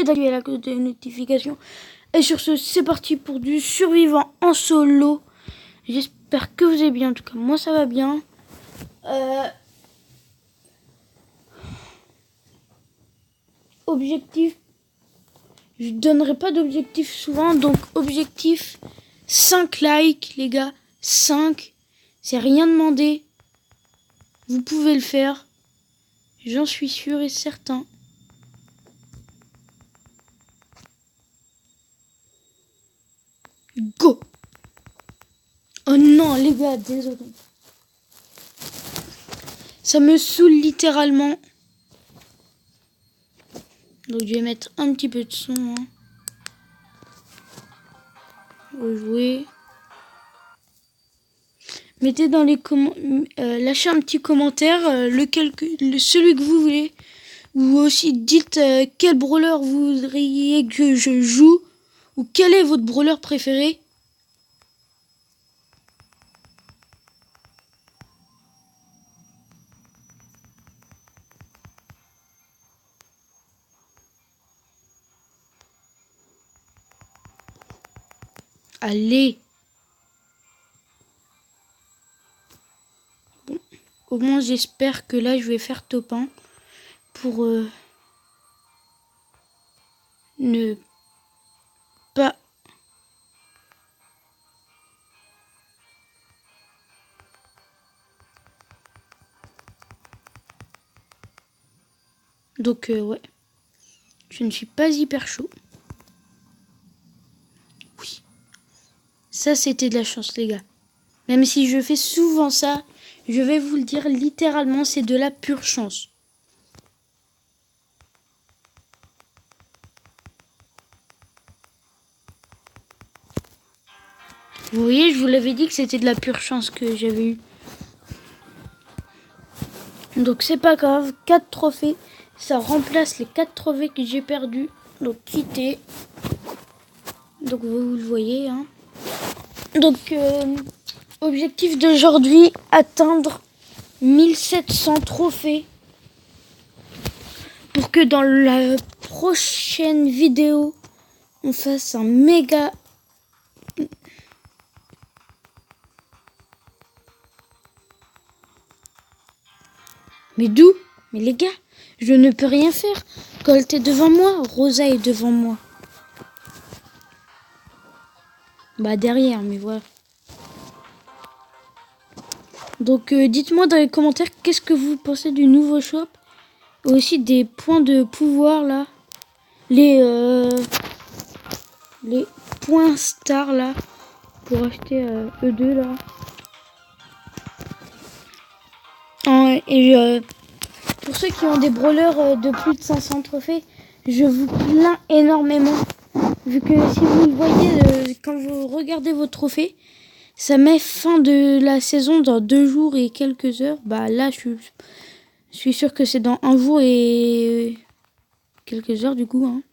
d'activer la cloche de notification. Et sur ce, c'est parti pour du survivant en solo. J'espère que vous allez bien. En tout cas, moi ça va bien. Objectif. Je donnerai pas d'objectif souvent. Donc objectif 5 likes les gars. 5. C'est rien demandé. Vous pouvez le faire. J'en suis sûr et certain. Go! Oh non, les gars, désolé. Ça me saoule littéralement. Donc je vais mettre un petit peu de son. Hein. Rejouer. Mettez dans les commentaires. Lâchez un petit commentaire. Celui que vous voulez. Ou aussi dites quel brawler vous voudriez que je joue. Ou quel est votre brawler préféré. Allez. Bon. Au moins j'espère que là je vais faire top 1. Pour ne pas... Donc ouais. Je ne suis pas hyper chaud. Oui. Ça c'était de la chance les gars. Même si je fais souvent ça, je vais vous le dire littéralement, c'est de la pure chance. Vous voyez, je vous l'avais dit que c'était de la pure chance que j'avais eu. Donc c'est pas grave, 4 trophées. Ça remplace les 4 trophées que j'ai perdus. Donc quitter. Donc vous le voyez. Hein. Donc objectif d'aujourd'hui, atteindre 1700 trophées. Pour que dans la prochaine vidéo, on fasse un méga... Mais d'où? Mais les gars, je ne peux rien faire. Colt est devant moi, Rosa est devant moi. Bah derrière, mais voilà. Donc dites-moi dans les commentaires qu'est-ce que vous pensez du nouveau shop. Et aussi des points de pouvoir là. Les points stars là. Pour acheter E2 là. Et pour ceux qui ont des brawlers de plus de 500 trophées, je vous plains énormément. Vu que si vous le voyez, quand vous regardez vos trophées, ça met fin de la saison dans 2 jours et quelques heures. Bah là, je suis sûr que c'est dans 1 jour et quelques heures du coup. Hein.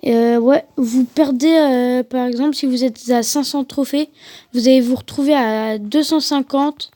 Ouais, vous perdez, par exemple, si vous êtes à 500 trophées, vous allez vous retrouver à 250.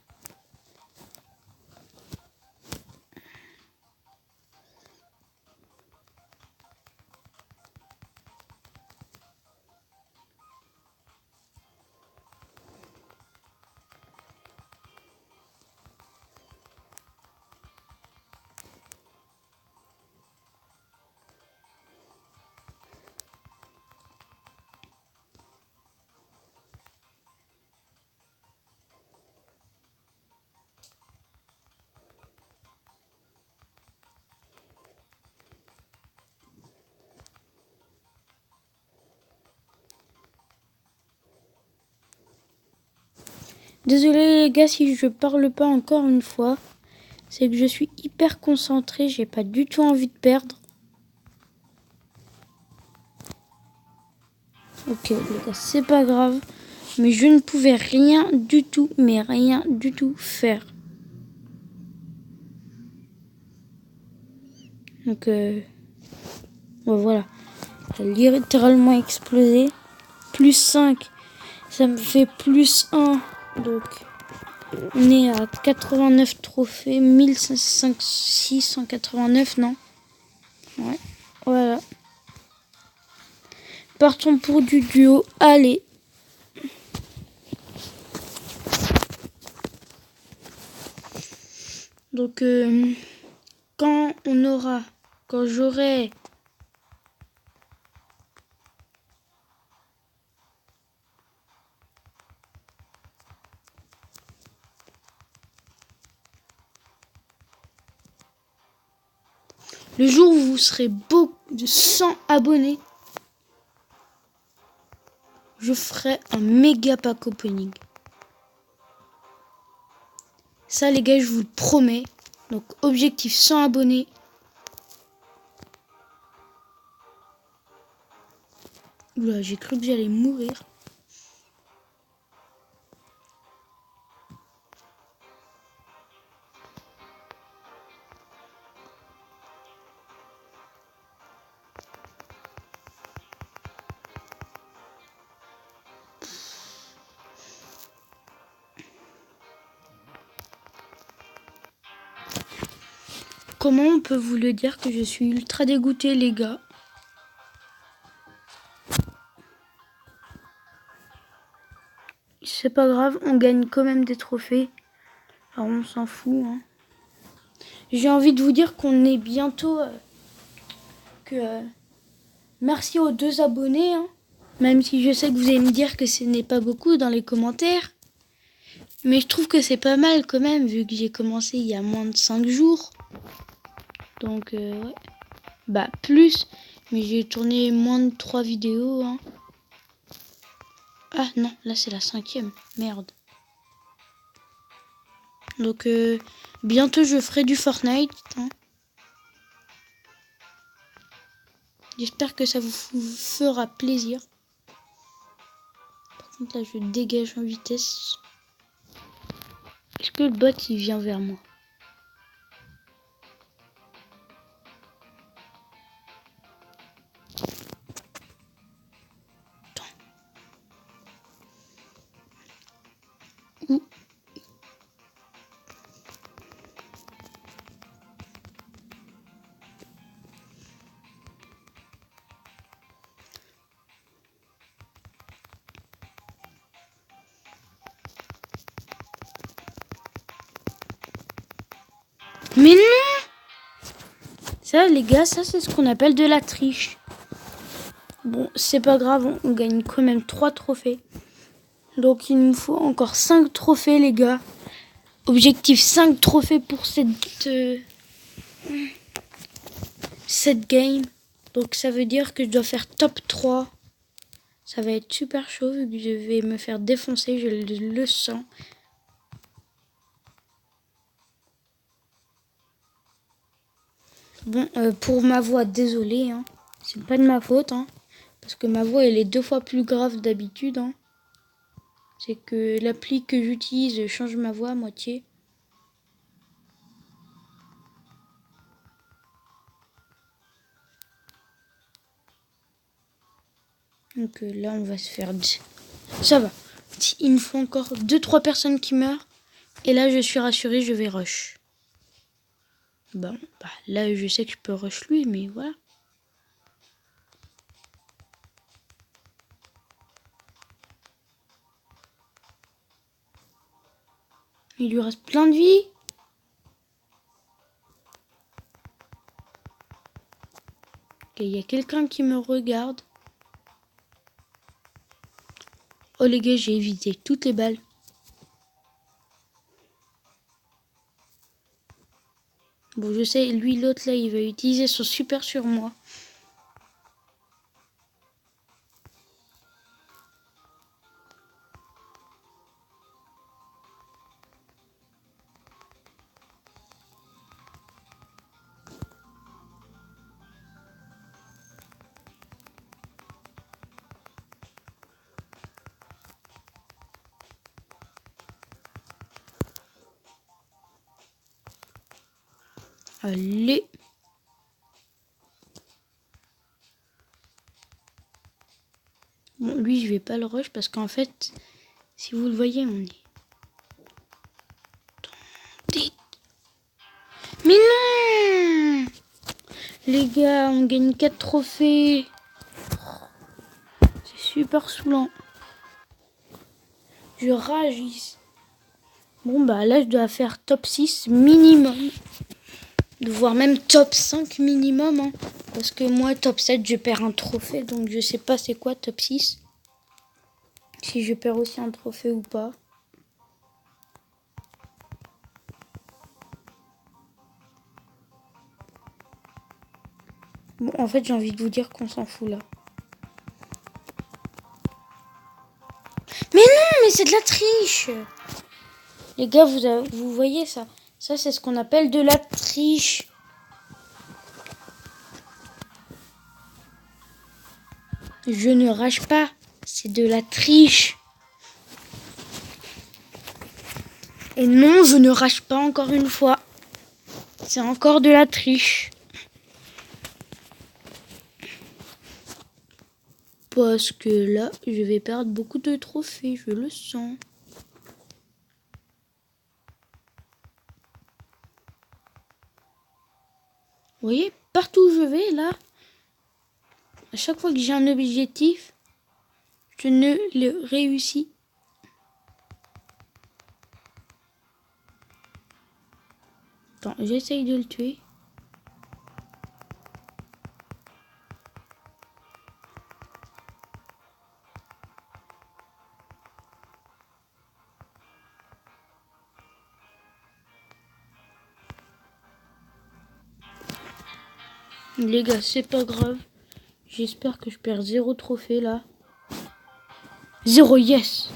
Désolé les gars si je parle pas encore une fois. C'est que je suis hyper concentré, j'ai pas du tout envie de perdre. Ok les gars, c'est pas grave. Mais je ne pouvais rien du tout, mais rien du tout faire. Donc voilà. Elle a littéralement explosé. Plus 5, ça me fait plus 1. Donc on est à 89 trophées, 1689, non? Ouais, voilà. Partons pour du duo. Allez. Donc, quand j'aurai le jour où vous serez beau de 100 abonnés, je ferai un méga pack opening. Ça les gars, je vous le promets. Donc objectif 100 abonnés. Oula, j'ai cru que j'allais mourir. Comment on peut vous le dire que je suis ultra dégoûté les gars? C'est pas grave, on gagne quand même des trophées. Alors on s'en fout. Hein. J'ai envie de vous dire qu'on est bientôt... merci aux 2 abonnés. Hein. Même si je sais que vous allez me dire que ce n'est pas beaucoup dans les commentaires. Mais je trouve que c'est pas mal quand même, vu que j'ai commencé il y a moins de 5 jours. Donc, ouais. Bah, plus. Mais j'ai tourné moins de 3 vidéos. Hein. Ah non, là c'est la 5e. Merde. Donc, bientôt je ferai du Fortnite. Hein. J'espère que ça vous fera plaisir. Par contre, là je dégage en vitesse. Est-ce que le bot il vient vers moi? Où? Mais non! Ça les gars, ça c'est ce qu'on appelle de la triche. Bon, c'est pas grave, on gagne quand même 3 trophées. Donc il nous faut encore 5 trophées les gars. Objectif 5 trophées pour cette game. Donc ça veut dire que je dois faire top 3. Ça va être super chaud vu que je vais me faire défoncer, je le sens. Bon, pour ma voix, désolé, hein. C'est pas de ma faute, hein. Parce que ma voix, elle est 2 fois plus grave d'habitude, hein. C'est que l'appli que j'utilise change ma voix à moitié. Donc là, on va se faire... Ça va. Il me faut encore 2-3 personnes qui meurent. Et là, je suis rassurée, je vais rush. Bon, bah, là, je sais que je peux rush lui, mais voilà. Il lui reste plein de vie. Ok, il y a quelqu'un qui me regarde. Oh les gars, j'ai évité toutes les balles. Bon, je sais, lui, l'autre, là, il va utiliser son super sur moi. Allez. Bon, lui, je vais pas le rush parce qu'en fait, si vous le voyez, on est... Mais non! Les gars, on gagne 4 trophées. super saoulant. Je rage ici. Bon bah là je dois faire top 6 minimum. Voire même top 5 minimum. Hein. Parce que moi top 7 je perds un trophée. Donc je sais pas c'est quoi top 6. Si je perds aussi un trophée ou pas. Bon en fait j'ai envie de vous dire qu'on s'en fout là. Mais non, mais c'est de la triche. Les gars, vous voyez ça? Ça, c'est ce qu'on appelle de la triche. Je ne rage pas. C'est de la triche. Et non, je ne rage pas encore une fois. C'est encore de la triche. Parce que là, je vais perdre beaucoup de trophées. Je le sens. Vous voyez, partout où je vais, là, à chaque fois que j'ai un objectif, je ne le réussis. Attends, j'essaye de le tuer. Les gars, c'est pas grave. J'espère que je perds 0 trophée là. 0, yes.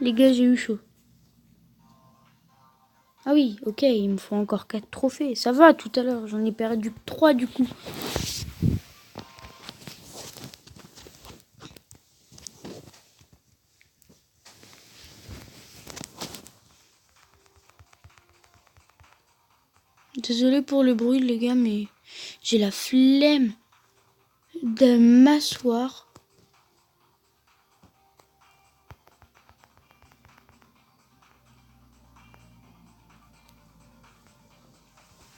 Les gars, j'ai eu chaud. Ah oui, ok, il me faut encore 4 trophées. Ça va, tout à l'heure, j'en ai perdu 3 du coup. Désolé pour le bruit, les gars, mais j'ai la flemme de m'asseoir.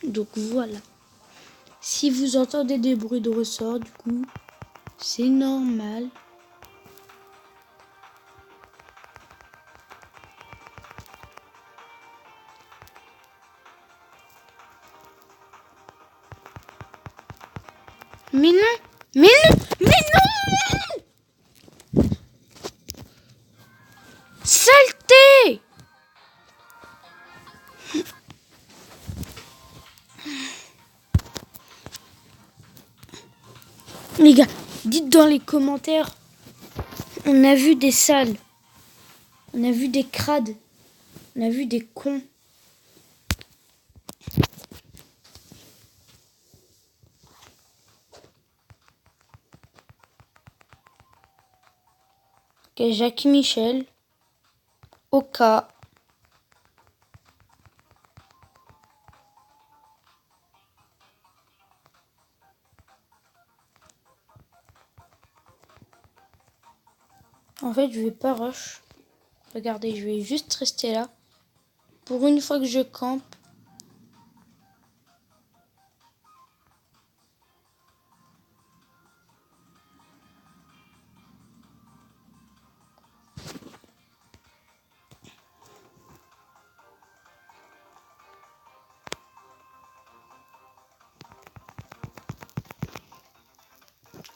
Donc voilà. Si vous entendez des bruits de ressort, du coup, c'est normal. Mais non! Mais non! Mais non! Saleté! Les gars, dites dans les commentaires. On a vu des salles. On a vu des crades. On a vu des cons. Ok, Jacques Michel. Oka. En fait, je vais pas rush. Regardez, je vais juste rester là. Pour une fois que je campe.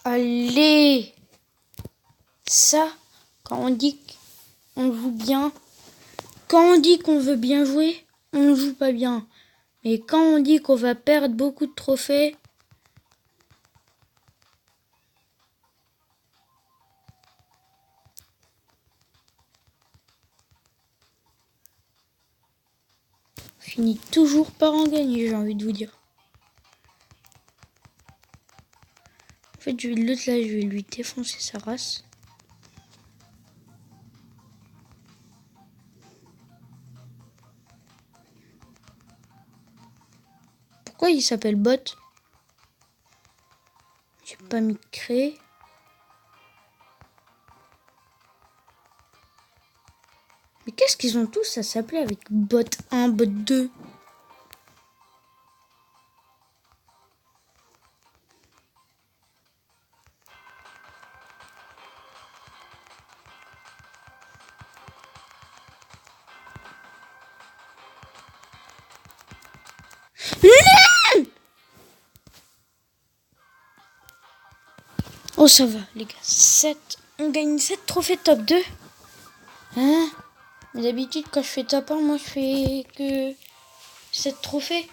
Allez! Ça, quand on dit qu'on joue bien, quand on dit qu'on veut bien jouer, on ne joue pas bien. Mais quand on dit qu'on va perdre beaucoup de trophées, on finit toujours par en gagner, j'ai envie de vous dire. En fait, je vais l'autre là, je vais lui défoncer sa race. Pourquoi il s'appelle bot? J'ai pas mis de créer. Mais qu'est-ce qu'ils ont tous à s'appeler avec bot 1, bot 2? Oh, ça va, les gars. 7. On gagne 7 trophées top 2. Hein? Mais d'habitude, quand je fais top 1, moi, je fais que 7 trophées.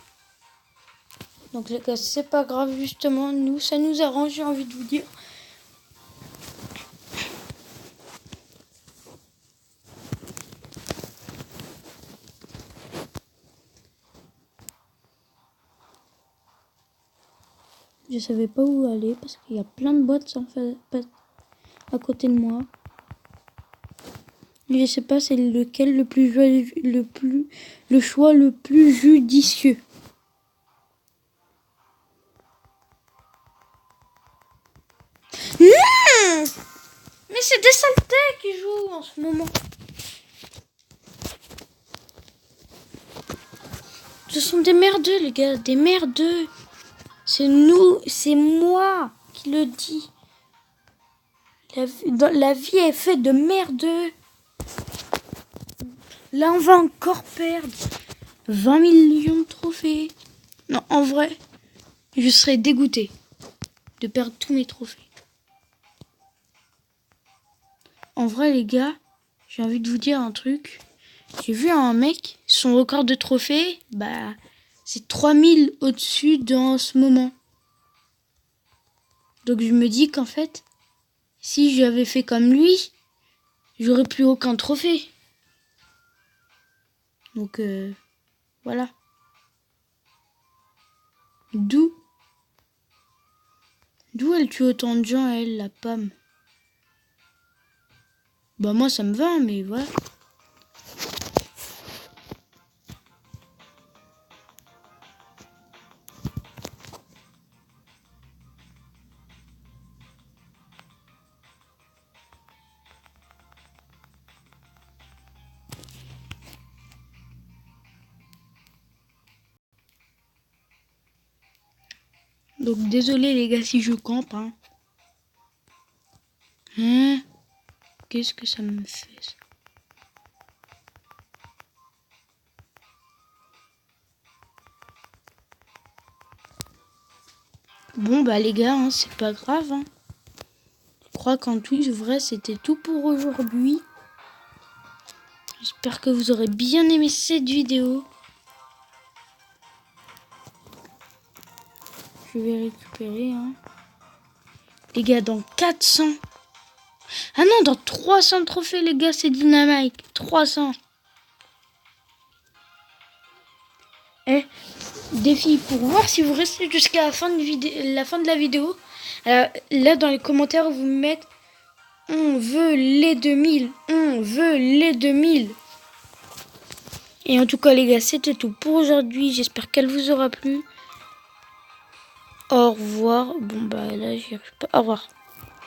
Donc, les gars, c'est pas grave, justement. Nous, ça nous arrange, j'ai envie de vous dire. Je savais pas où aller parce qu'il y a plein de boîtes en fait à côté de moi. Je sais pas c'est lequel le choix le plus judicieux. Mais c'est des saletés qui jouent en ce moment. Ce sont des merdeux les gars, des merdeux. C'est moi qui le dis. La vie est faite de merdeux. Là, on va encore perdre 20 millions de trophées. Non, en vrai, je serais dégoûté de perdre tous mes trophées. En vrai, les gars, j'ai envie de vous dire un truc. J'ai vu un mec, son record de trophées, c'est 3000 au-dessus dans ce moment. Donc je me dis qu'en fait, si j'avais fait comme lui, j'aurais plus aucun trophée. Donc voilà. D'où elle tue autant de gens, elle, la pomme. Bah moi ça me va, mais voilà. Donc désolé les gars si je campe. Qu'est-ce que ça me fait ça? Bon les gars, c'est pas grave. Je crois qu'en Twitch, vrai, c'était tout pour aujourd'hui. J'espère que vous aurez bien aimé cette vidéo. Je vais récupérer. Les gars, dans 400. Ah non, dans 300 trophées, les gars, c'est Dynamite. 300. Défi pour voir si vous restez jusqu'à la fin de la vidéo. Là, dans les commentaires, vous mettez on veut les 2000. On veut les 2000. Et en tout cas, les gars, c'était tout pour aujourd'hui. J'espère qu'elle vous aura plu. Au revoir. Bon, là, j'y arrive pas. Au revoir.